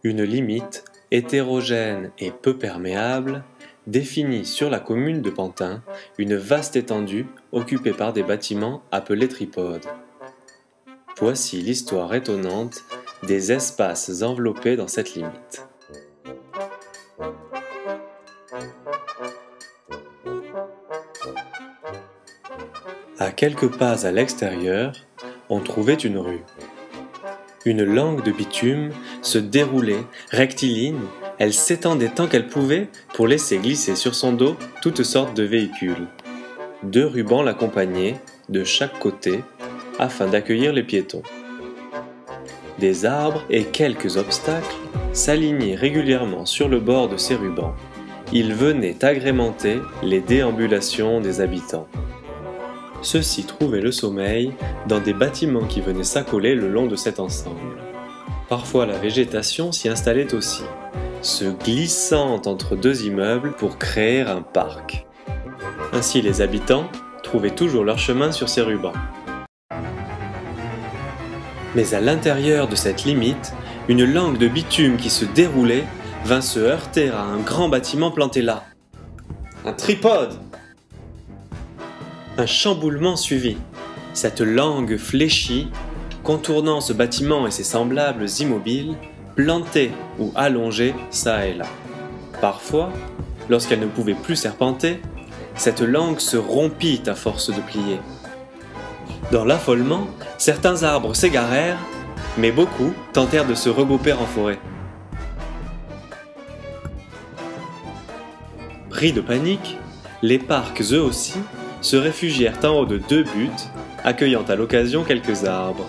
Une limite hétérogène et peu perméable définit sur la commune de Pantin une vaste étendue occupée par des bâtiments appelés tripodes. Voici l'histoire étonnante des espaces enveloppés dans cette limite. À quelques pas à l'extérieur, on trouvait une rue. Une langue de bitume se déroulait, rectiligne, elle s'étendait tant qu'elle pouvait pour laisser glisser sur son dos toutes sortes de véhicules. 2 rubans l'accompagnaient, de chaque côté, afin d'accueillir les piétons. Des arbres et quelques obstacles s'alignaient régulièrement sur le bord de ces rubans. Ils venaient agrémenter les déambulations des habitants. Ceux-ci trouvaient le sommeil dans des bâtiments qui venaient s'accoler le long de cet ensemble. Parfois la végétation s'y installait aussi, se glissant entre 2 immeubles pour créer un parc. Ainsi les habitants trouvaient toujours leur chemin sur ces rubans. Mais à l'intérieur de cette limite, une langue de bitume qui se déroulait vint se heurter à un grand bâtiment planté là. Un tripode! Un chamboulement suivit. Cette langue fléchie, contournant ce bâtiment et ses semblables immobiles, plantée ou allongée çà et là. Parfois, lorsqu'elle ne pouvait plus serpenter, cette langue se rompit à force de plier. Dans l'affolement, certains arbres s'égarèrent, mais beaucoup tentèrent de se regrouper en forêt. Pris de panique, les parcs eux aussi se réfugièrent en haut de 2 buttes, accueillant à l'occasion quelques arbres.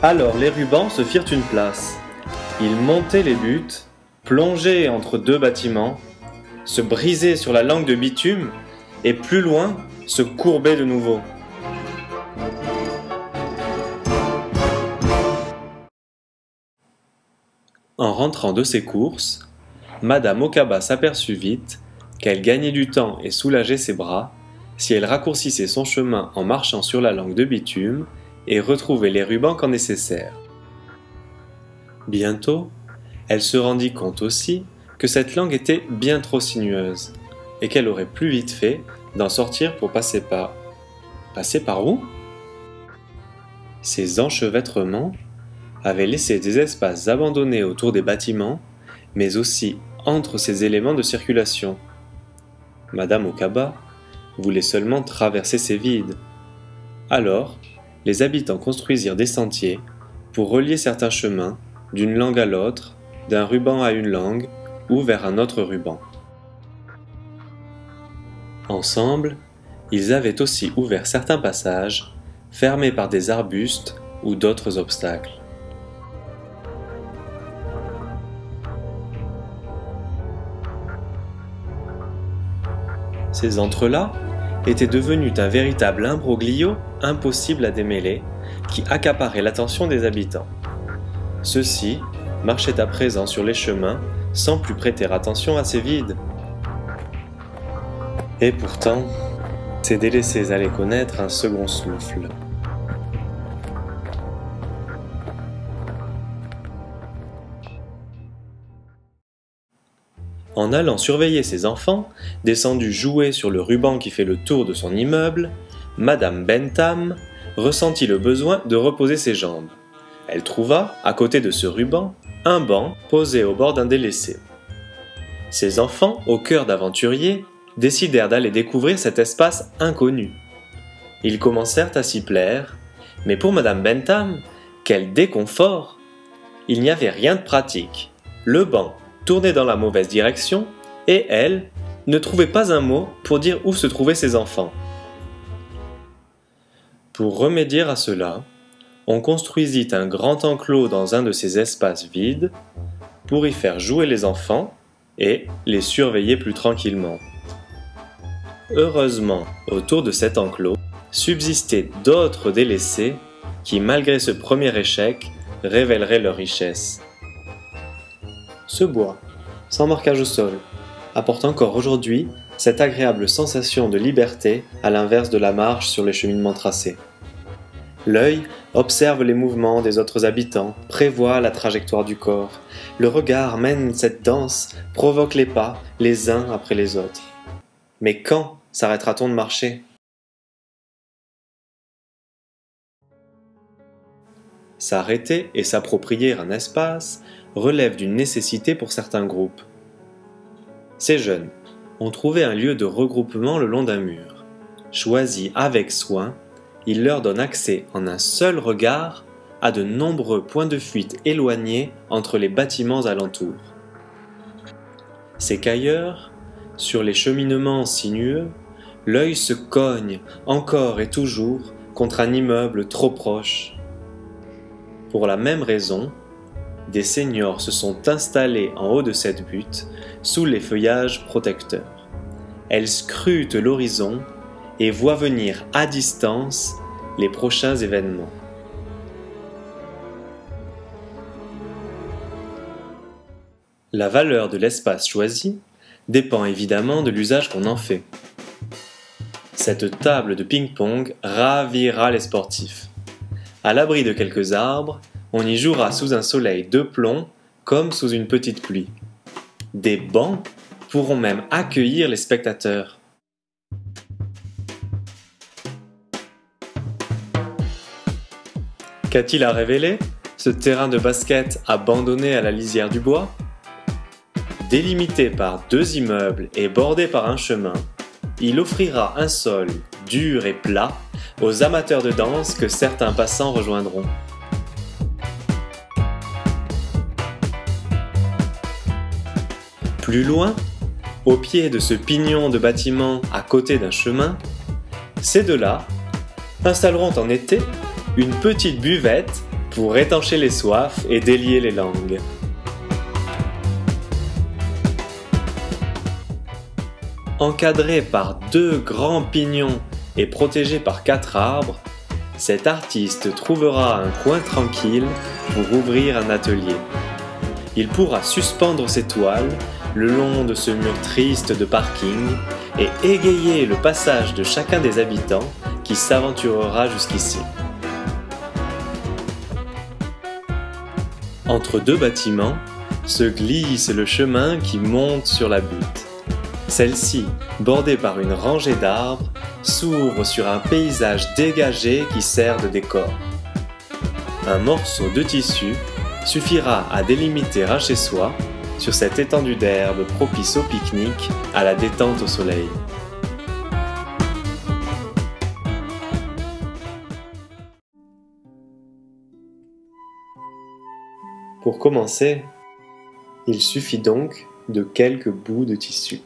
Alors les rubans se firent une place. Ils montaient les buttes, plongeaient entre 2 bâtiments, se brisaient sur la langue de bitume et plus loin se courbaient de nouveau. En rentrant de ses courses, Madame Okaba s'aperçut vite qu'elle gagnait du temps et soulageait ses bras si elle raccourcissait son chemin en marchant sur la langue de bitume et retrouvait les rubans quand nécessaire. Bientôt, elle se rendit compte aussi que cette langue était bien trop sinueuse et qu'elle aurait plus vite fait d'en sortir pour passer par... Passer par où? Ces enchevêtrements avaient laissé des espaces abandonnés autour des bâtiments, mais aussi entre ces éléments de circulation. Madame Okaba voulait seulement traverser ces vides. Alors, les habitants construisirent des sentiers pour relier certains chemins d'une langue à l'autre, d'un ruban à une langue ou vers un autre ruban. Ensemble, ils avaient aussi ouvert certains passages, fermés par des arbustes ou d'autres obstacles. Ces entrelacs étaient devenus un véritable imbroglio impossible à démêler qui accaparait l'attention des habitants. Ceux-ci marchaient à présent sur les chemins sans plus prêter attention à ces vides. Et pourtant, ces délaissés allaient connaître un second souffle. En allant surveiller ses enfants, descendus jouer sur le ruban qui fait le tour de son immeuble, Madame Bentham ressentit le besoin de reposer ses jambes. Elle trouva, à côté de ce ruban, un banc posé au bord d'un délaissé. Ses enfants, au cœur d'aventuriers, décidèrent d'aller découvrir cet espace inconnu. Ils commencèrent à s'y plaire, mais pour Madame Bentham, quel déconfort! Il n'y avait rien de pratique. Le banc tournait dans la mauvaise direction, et elle ne trouvait pas un mot pour dire où se trouvaient ses enfants. Pour remédier à cela, on construisit un grand enclos dans un de ces espaces vides pour y faire jouer les enfants et les surveiller plus tranquillement. Heureusement, autour de cet enclos, subsistaient d'autres délaissés qui, malgré ce premier échec, révéleraient leur richesse. Ce bois, sans marquage au sol, apporte encore aujourd'hui cette agréable sensation de liberté à l'inverse de la marche sur les cheminements tracés. L'œil observe les mouvements des autres habitants, prévoit la trajectoire du corps. Le regard mène cette danse, provoque les pas, les uns après les autres. Mais quand s'arrêtera-t-on de marcher? S'arrêter et s'approprier un espace relève d'une nécessité pour certains groupes. Ces jeunes ont trouvé un lieu de regroupement le long d'un mur. Choisi avec soin, il leur donne accès en un seul regard à de nombreux points de fuite éloignés entre les bâtiments alentours. C'est qu'ailleurs, sur les cheminements sinueux, l'œil se cogne encore et toujours contre un immeuble trop proche. Pour la même raison, des seniors se sont installés en haut de cette butte, sous les feuillages protecteurs. Elles scrutent l'horizon et voient venir à distance les prochains événements. La valeur de l'espace choisi dépend évidemment de l'usage qu'on en fait. Cette table de ping-pong ravira les sportifs. À l'abri de quelques arbres, on y jouera sous un soleil de plomb comme sous une petite pluie. Des bancs pourront même accueillir les spectateurs. Qu'a-t-il à révéler, ce terrain de basket abandonné à la lisière du bois? Délimité par 2 immeubles et bordé par un chemin, il offrira un sol dur et plat aux amateurs de danse que certains passants rejoindront. Plus loin, au pied de ce pignon de bâtiment à côté d'un chemin, ces deux-là installeront en été une petite buvette pour étancher les soifs et délier les langues. Encadré par 2 grands pignons et protégé par 4 arbres, cet artiste trouvera un coin tranquille pour ouvrir un atelier. Il pourra suspendre ses toiles le long de ce mur triste de parking et égayer le passage de chacun des habitants qui s'aventurera jusqu'ici. Entre 2 bâtiments se glisse le chemin qui monte sur la butte. Celle-ci, bordée par une rangée d'arbres, s'ouvre sur un paysage dégagé qui sert de décor. Un morceau de tissu suffira à délimiter un chez-soi sur cette étendue d'herbe propice au pique-nique, à la détente au soleil. Pour commencer, il suffit donc de quelques bouts de tissu.